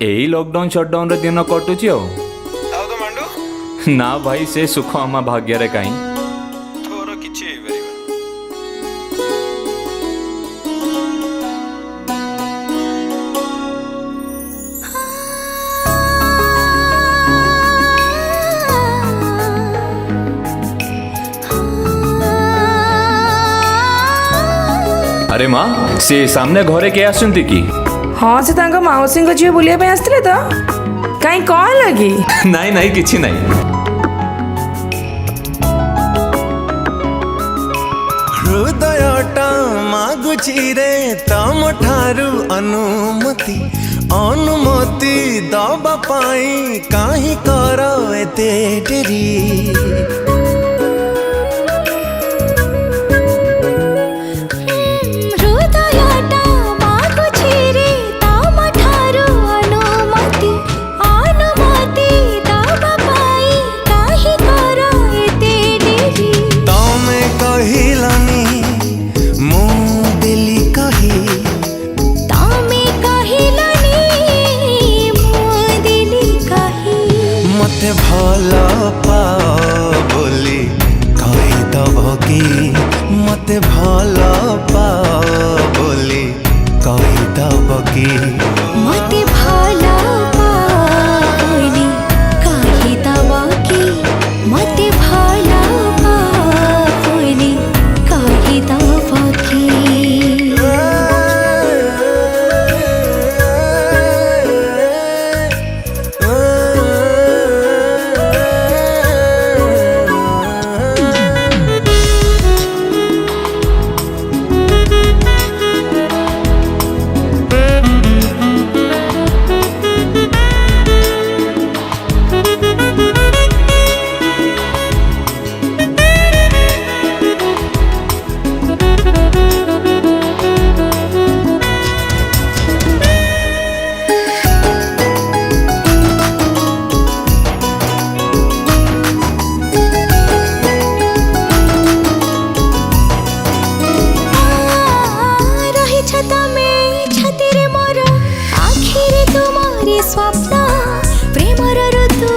यही lockdown shutdown रे दिन कटुची तो मांडू ना भाई से सुख आम भाग्य रे कहीं तोर किछि हेई परिबा। अरे माँ से सामने घरे के आसुंती की हाँ से तांको माउसी झील बुलिया आसते तो कहीं कौन लगी नाई नाई किछि नाई हृदयटा मागुची रे तम ठारू अनुमति अनुमति दबा पाई काहे कर एते डेरी मते भल पाओ बोली कही दब कि मते भल पाओ बोली कही दब कि मते भल पाओ बोली कही दब कि मते भल पाओ बोली कही दब कि स्वप्न प्रेमर ऋतु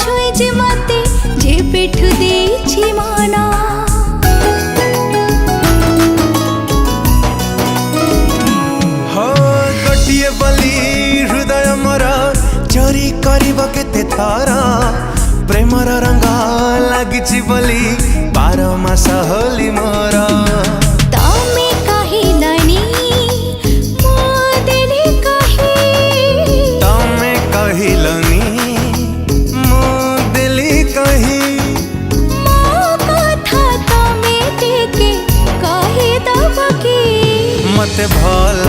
छुए जे मते जे पिठु देछि मन हो गोटिए बली हृदय मोर चोरी करिब केते थर प्रेमर रंग लागिछि बली 12 मास होली मोर तमे कहिलनी हिलनी मो दिली कही मो कथा तमे टिके कहि दब कि मते भल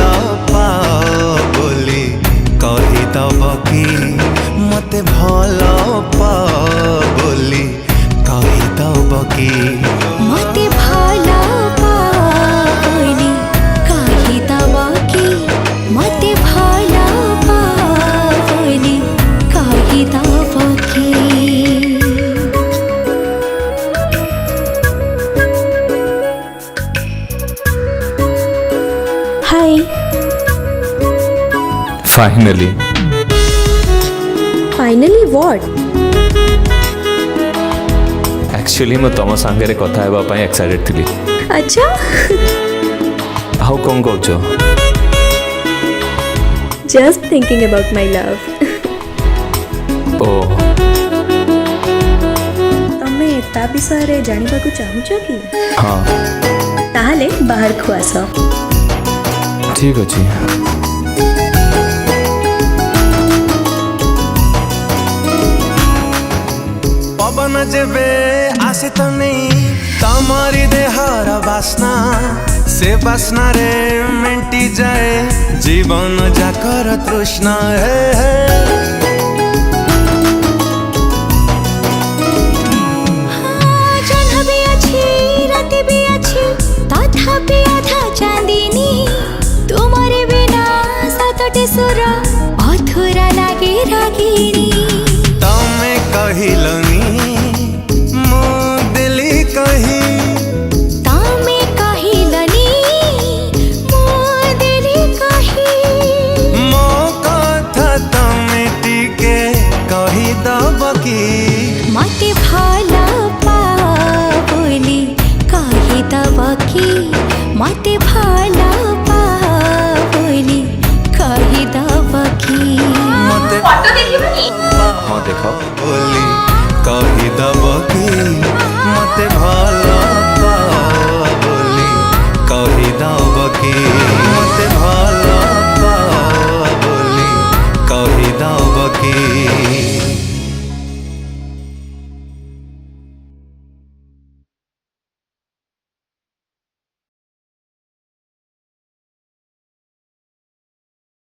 पाओ बोली कही दब कि मते भल पाओ बोली कही दब कि मते भल पाओ बोली कहि दब कि मते भल पाओ बोली कहि दब कि हाय फाइनली फाइनली व्हाट एक्चुअली मैं तुम सांगे कथा हेबा पई एक्साइटेड थिली अच्छा हाउ कौन कहचो just thinking about my love ओ तमे ता विषय रे जानिबा को चाहुचो कि हाँ ताहले बाहर को आस ठीक अछि पवन जेबे आसे तो नहीं तमारी देहर बासना से बासना रे मेंटी जाए जीवन जाकर तृष्णा है जन्म भी अच्छी रात भी अच्छी तथापि आधा चांदनी तुम्हारे बिना सातटे सुर अधूरा लागे रागिनी तमे कहिलनी मो दिली कही तमे कहिलनी मो दिली कही मो कथा तमे मते